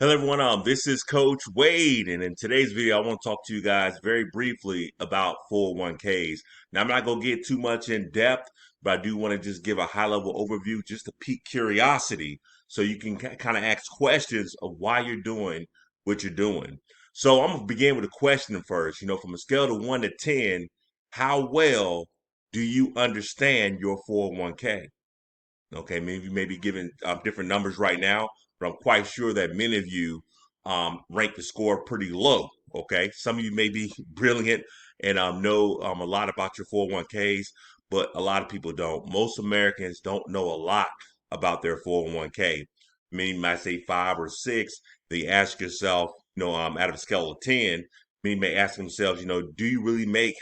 Hello everyone, this is Coach Wade, and in today's video, I want to talk to you guys very briefly about 401ks. Now, I'm not going to get too much in depth, but I do want to just give a high-level overview just to pique curiosity so you can kind of ask questions of why you're doing what you're doing. So I'm going to begin with a question first. From a scale of 1 to 10, how well do you understand your 401k? Okay, maybe giving different numbers right now, but I'm quite sure that many of you rank the score pretty low. Okay, some of you may be brilliant and know a lot about your 401ks, but a lot of people don't. Most Americans don't know a lot about their 401k. Many might say 5 or 6. They ask yourself, out of a scale of 10, many may ask themselves, do you really make,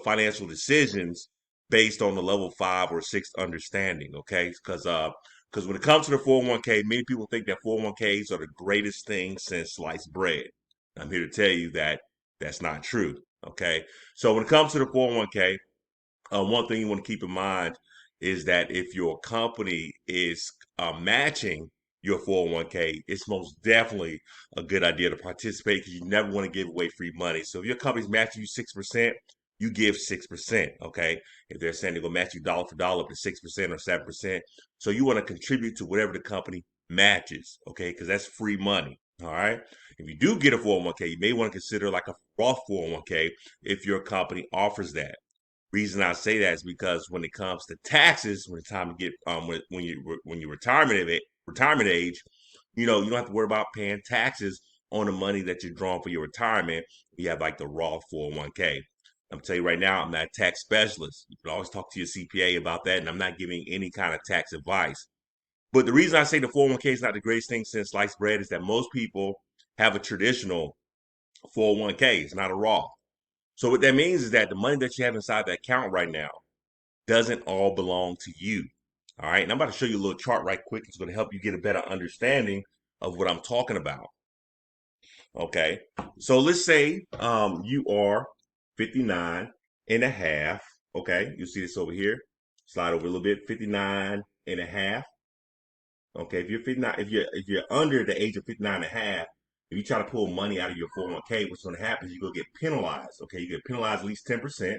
financial decisions based on the level 5 or 6 understanding? Okay, because when it comes to the 401k, many people think that 401ks are the greatest thing since sliced bread. I'm here to tell you that that's not true. Okay, so when it comes to the 401k, one thing you want to keep in mind is that if your company is matching your 401k, it's most definitely a good idea to participate because you never want to give away free money. So if your company's matching you 6%, you give 6%. Okay. If they're saying they're going to match you dollar for dollar up to 6% or 7%. So you want to contribute to whatever the company matches. Okay. Because that's free money. All right. If you do get a 401k, you may want to consider like a Roth 401k if your company offers that. Reason I say that is because when it comes to taxes, when it's time to get when you retirement age, you don't have to worry about paying taxes on the money that you're drawing for your retirement. You have like the Roth 401k. I'm telling you right now, I'm not a tax specialist. You can always talk to your CPA about that, and I'm not giving any kind of tax advice. But the reason I say the 401k is not the greatest thing since sliced bread is that most people have a traditional 401k. It's not a Roth. So what that means is that the money that you have inside the account right now doesn't all belong to you. All right. And I'm about to show you a little chart right quick. It's going to help you get a better understanding of what I'm talking about. Okay. So let's say you are 59 and a half. Okay. You see this over here. Slide over a little bit. 59 and a half. Okay. If you're 59, if you're under the age of 59 and a half, if you try to pull money out of your 401k, what's going to happen is you're going to get penalized. Okay. You get penalized at least 10%.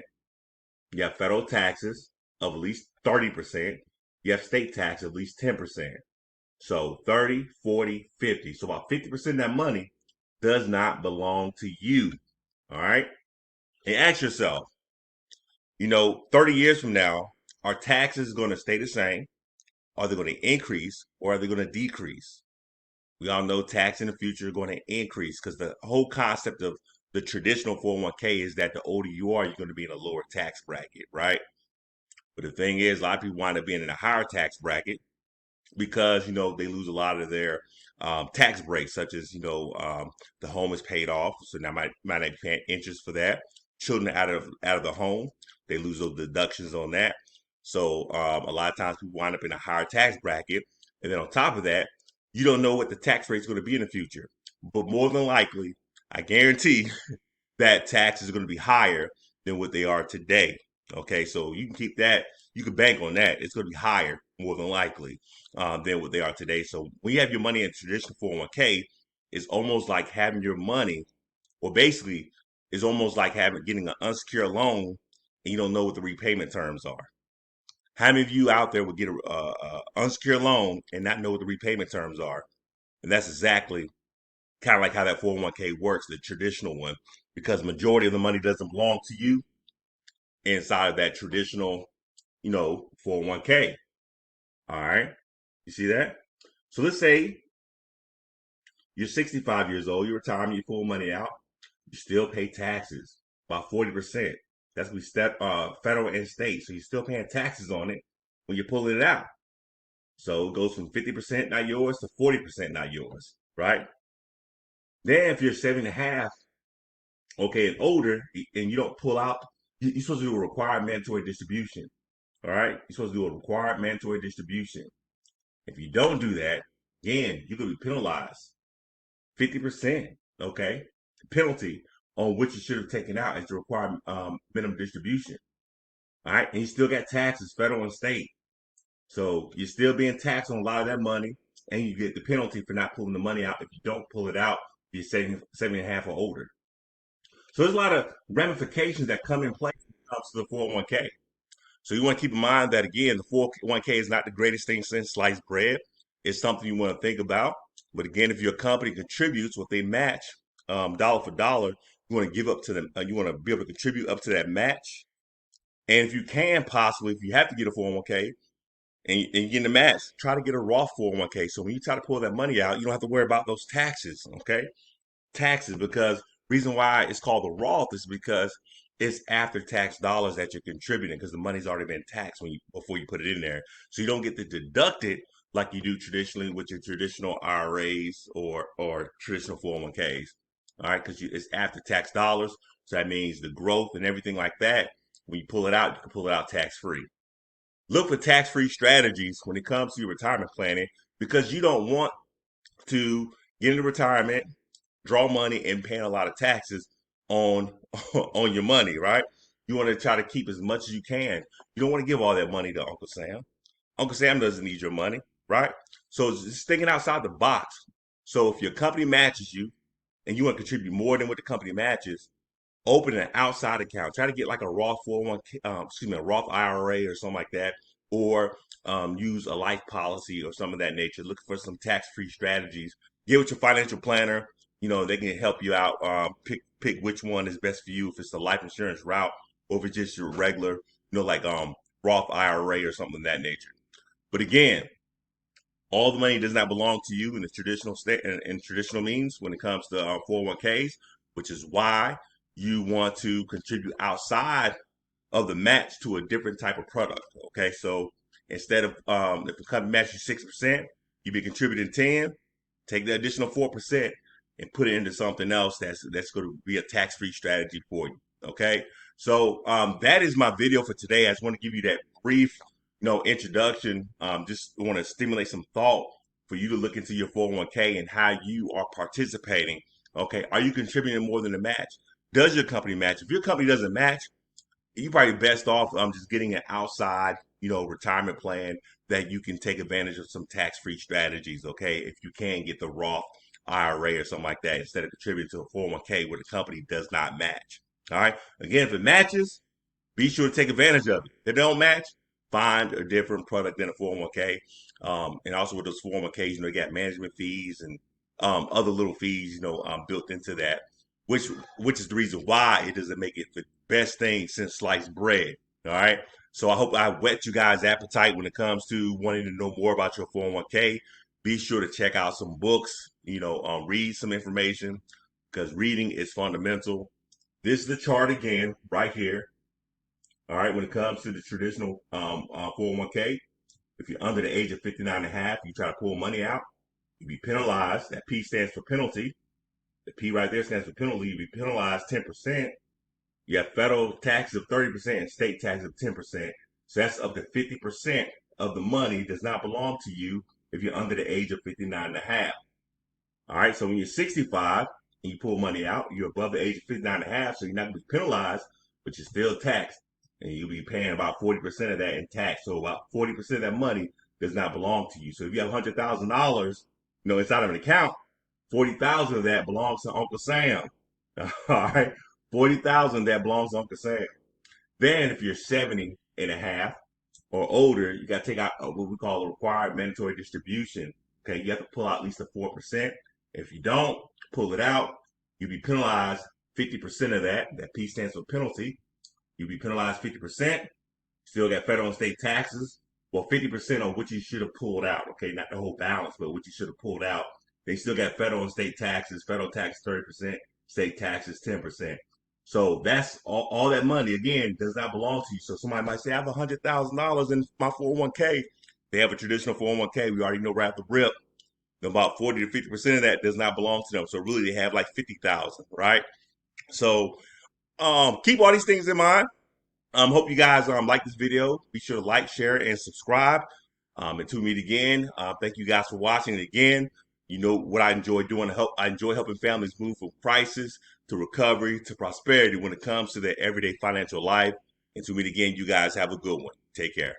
You have federal taxes of at least 30%. You have state tax of at least 10%. So 30, 40, 50. So about 50% of that money does not belong to you. All right. And ask yourself, 30 years from now, are taxes going to stay the same? Are they going to increase or are they going to decrease? We all know tax in the future are going to increase because the whole concept of the traditional 401k is that the older you are, you're going to be in a lower tax bracket, right? But the thing is, a lot of people wind up being in a higher tax bracket because they lose a lot of their tax breaks, such as the home is paid off, so now might not be paying interest for that. Children out of the home, they lose those deductions on that. So a lot of times people wind up in a higher tax bracket, and then on top of that, you don't know what the tax rate is going to be in the future. But more than likely, I guarantee that taxes are going to be higher than what they are today. Okay, so you can keep that, you can bank on that. It's going to be higher, more than likely, than what they are today. So when you have your money in traditional 401k, it's almost like having your money, or basically, it's almost like getting an unsecured loan and you don't know what the repayment terms are. How many of you out there would get a unsecured loan and not know what the repayment terms are? And that's exactly kind of like how that 401k works, the traditional one, because majority of the money doesn't belong to you inside of that traditional, 401k. All right. You see that? So let's say you're 65 years old, you retire, you pull money out, you still pay taxes, about 40%. That's gonna be federal and state. So you're still paying taxes on it when you're pulling it out. So it goes from 50% not yours to 40% not yours, right? Then if you're 7.5, okay, and older, and you don't pull out, you're supposed to do a required mandatory distribution. All right, you're supposed to do a required mandatory distribution. If you don't do that, again, you're gonna be penalized 50%. Okay, penalty on what you should have taken out as the required minimum distribution. All right, and you still got taxes, federal and state. So you're still being taxed on a lot of that money, and you get the penalty for not pulling the money out. If you don't pull it out, you're 70 and a half or older. So there's a lot of ramifications that come in play when it comes to the 401k. So you want to keep in mind that again, the 401k is not the greatest thing since sliced bread. It's something you want to think about. But again, if your company contributes what they match, dollar for dollar, you want to give up to them. You want to be able to contribute up to that match. And if you can possibly, if you have to get a 401k and you get in the match, try to get a Roth 401k. So when you try to pull that money out, you don't have to worry about those taxes. Okay, taxes, because reason why it's called the Roth is because it's after tax dollars that you're contributing because the money's already been taxed when you before you put it in there. So you don't get to deduct it like you do traditionally with your traditional IRAs or traditional 401ks. All right, because it's after tax dollars. So that means the growth and everything like that. When you pull it out, you can pull it out tax free. Look for tax free strategies when it comes to your retirement planning because you don't want to get into retirement, draw money, and paying a lot of taxes on on your money, right? You want to try to keep as much as you can. You don't want to give all that money to Uncle Sam. Uncle Sam doesn't need your money, right? So just thinking outside the box. So if your company matches you and you want to contribute more than what the company matches, open an outside account. Try to get like a Roth 401k, a Roth IRA or something like that, or use a life policy or some of that nature. Look for some tax-free strategies. Get with your financial planner. You know, they can help you out. Pick which one is best for you. If it's the life insurance route, or if it's just your regular, like Roth IRA or something of that nature. But again, all the money does not belong to you in the traditional state and traditional means when it comes to 401ks, which is why you want to contribute outside of the match to a different type of product. Okay, so instead of if the company matches you 6%, you be contributing 10. Take the additional 4% and put it into something else that's going to be a tax-free strategy for you. Okay, so that is my video for today. I just want to give you that brief, introduction. Just want to stimulate some thought for you to look into your 401k and how you are participating. Okay, are you contributing more than a match? Does your company match? If your company doesn't match, you're probably best off just getting an outside, retirement plan that you can take advantage of some tax-free strategies. Okay, if you can get the Roth IRA or something like that instead of contributing to a 401k where the company does not match. All right. Again, if it matches, be sure to take advantage of it. If it don't match, find a different product than a 401k. And also with those 401ks, you got management fees and other little fees, built into that, which is the reason why it doesn't make it the best thing since sliced bread. All right. So I hope I whet you guys' appetite when it comes to wanting to know more about your 401k. Be sure to check out some books, read some information because reading is fundamental. This is the chart again, right here. All right, when it comes to the traditional 401k, if you're under the age of 59 and a half, you try to pull money out, you be penalized. That P stands for penalty. The P right there stands for penalty. You be penalized 10%. You have federal taxes of 30% and state taxes of 10%. So that's up to 50% of the money does not belong to you if you're under the age of 59 and a half. All right, so when you're 65 and you pull money out, you're above the age of 59 and a half, so you're not going to be penalized, but you're still taxed. And you'll be paying about 40% of that in tax. So about 40% of that money does not belong to you. So if you have $100,000, inside of an account, 40,000 of that belongs to Uncle Sam. All right, 40,000 that belongs to Uncle Sam. Then if you're 70 and a half or older, you got to take out what we call a required mandatory distribution. Okay, you have to pull out at least a 4%. If you don't pull it out, you'll be penalized 50% of that. That P stands for penalty. You'll be penalized 50%. Still got federal and state taxes. Well, 50% of what you should have pulled out. Okay, not the whole balance, but what you should have pulled out. They still got federal and state taxes. Federal tax 30%, state taxes 10%. So that's all that money, again, does not belong to you. So somebody might say, I have $100,000 in my 401k. They have a traditional 401k. We already know right off the rip. About 40 to 50% of that does not belong to them. So really they have like 50,000, right? So keep all these things in mind. Hope you guys like this video. Be sure to like, share, and subscribe. Until we meet again, thank you guys for watching. And again, you know what I enjoy doing. I enjoy helping families move from crisis to recovery to prosperity when it comes to their everyday financial life. Until we meet again, you guys have a good one. Take care.